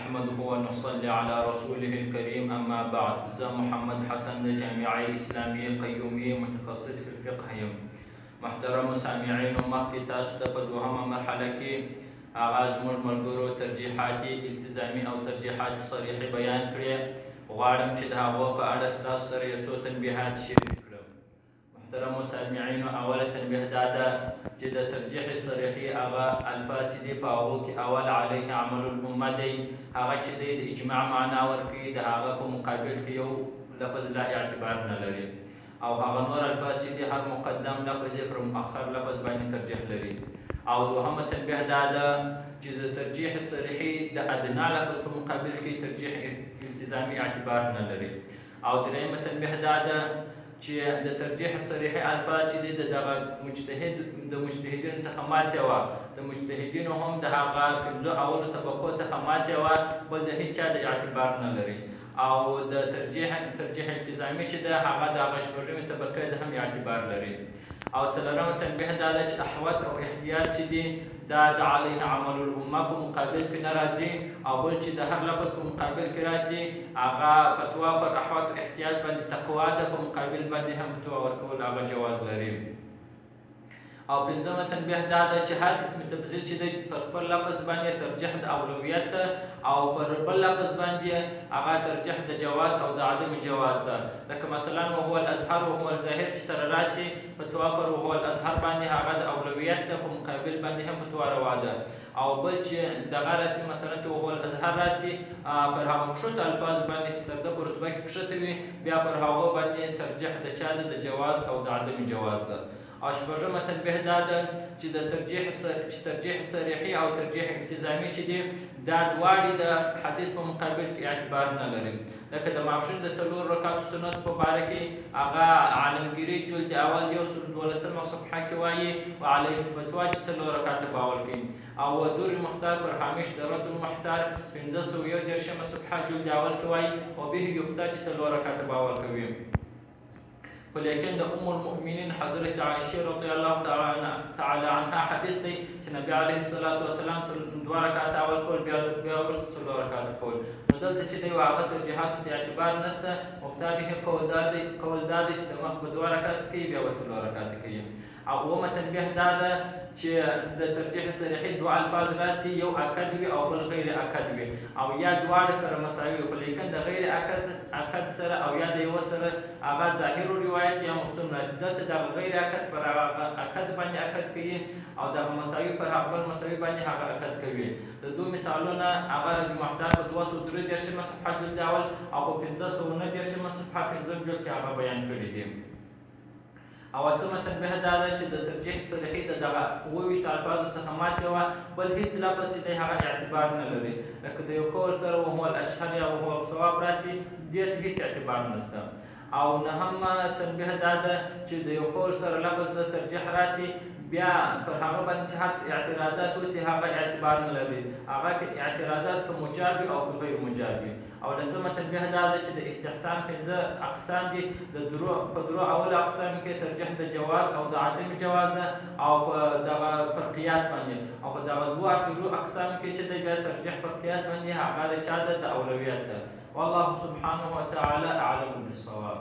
نحمده ونصلي على رسوله الكريم أما بعد. زه محمد حسن د جامعه اسلامي قیومي متخصص في الفقه یم. محترم سامعینو، مخکې تاسو ته په دوهمه مرحله کې هغه زموږ ملګرو ترجیحات التزامي او ترجیحات صریحي بیان کړي. غواړم چې د هغو په اړه ستاسو سره یو څو تنبیهات شریک کړم. محترمو سامعینو، اوله تنبیه دا ده چې د ترجیح صریحي هغه الفاظ چې دي په هغو کې اول علیه عمل الامه دی، هغه چې دی د اجماع معنا ورکوي، د هغه په مقابل کې یو لفظ لا اعتبار نه لري، او هغه نور الفاظ چې دي هر مقدم لفظ یې پر مؤخر لفظ باندې ترجیح لري. او دوهمه تنبیه دا ده چې د ترجیح صریحي د ادنا لفظ په مقابل کې ترجیح التزامي اعتبار نه لري. او دریمه تنبیه دا ده چې د ترجیح صریحي الفاظ چې دي د دغه مجتهدینو څخه ما سوا د مجتهدینو هم د هغه پنځو اولو طبقو څخه ما سوا بل د هیچ چا د اعتبار نه لري. او د ترجیح التزامي چې ده هغه د هغه شپږمې طبقې د هم اعتبار لري. او څلورمه تنبیه دا ده چې احوط او احتیاط چې دي دا د علیه عمل الامه په مقابل کې نه راځي، او بل چې د هر لفظ په مقابل کې راشي هغه فتوا پر احوط او احتیاط باندې تقوا ده، په مقابل باندې هم فتوا ورکول هغه جواز لري. او پنځمه تنبیه دا ده چې هر قسم تفضیل چې دی پر خپل لفظ باندې ترجیح د اولویت ده، او پر بل لفظ باندې هغه ترجیح د جواز او د عدم جواز ده. لکه مثلا وهو الازهر وهو الظاهر چې سره راشي فتوا پر وهو الازهر باندې هغه د اولویت ده، په مقابل باندې هم فتوا روا ده. او بل چې دغه راشي مثلا چې وهو الازهر راشي پر هغه کښته الفاظ باندې چې تر ده په رتبه کې کښته وي، بیا پر هغو باندې ترجیح د چا ده؟ د جواز او د عدم جواز ده. او شپږمه تنبیه دا ده چې د ترجیح صریحي او ترجیح التزامي چې دي دا دواړې د حدیث په مقابل کې اعتبار نه لري. لکه د ماپښین د 4 رکعاتو سنت په باره کې هغه عالمګیري جلد اول 112 صفحه کې وایي وعلیه الفتوا چې 4 رکعاته په اول کې، او دور مختار پر هامیش د رد المحتار 511 صفحه جلد اول کې وایي وبه یفتا چې 4 رکعاته په اول کوي. ولیکن د ام المؤمنین حضرت عائشه رضی الله تعالی عنها حدیث دی چې نبی علیه الصلاة والسلام 2 رکعاته اول کول، بیا وروسته 4 رکعاته کول. نو دلته چې دی هغه ترجیحاتو ته اعتبار نشته. مبتدی قول دا دی چې د مخ په 2 رکعاته کوي، بیا 4 رکعاته کوي. او اومه تنبیه دا ده چې د ترجیح صریحي 2 الفاظ راسي، یو اکد وي او بل غیر اکد وي، او یا دواړه سره مساوي وي، لیکن د غیر اکد سره او یا د یو سره هغه ظاهر روایت یا متون راځي. دلته د غیر اکد پر اکد باندې اکد کوي، او د مساوي پر بل مساوي باندې هغه اکد کوي. د دوه مثالونه هغه د محتاط په 233 صفحه جلد اول او په 519 صفحه 5 جلد کې هغه بیان کړي دي. او اتمه تنبیه دا ده چې د ترجیح صریحي د دغه 28 الفاظو څخه ما سوا بل هیڅ لفظ چې دی هغه اعتبار نه لري. لکه د یو قول سره وهو الاشهر یا وهو الصواب راسي، دې ته هیڅ اعتبار نشته. او نهمه تنبیه دا ده چې د یو قول سره لفظ د ترجیح راسي، بیا پر هغه باندې چې هر اعتراضات وسي هغه اعتبار نه لري، هغه کې اعتراضات په مجاب او په غیر مجاب. او لسمه تنبیه دا ده چې د استحسان 5 اقسام دي. په درو اول اقسام کې ترجیح د جواز او د عدم جواز ده، او په دغه پر قیاس باندې، او په دغه 2 اخرو اقسام کې چې د بیا ترجیح پر قیاس باندې هغه د چا ده؟ د اولویت ده. والله سبحانه وتعالى اعلم بالصواب.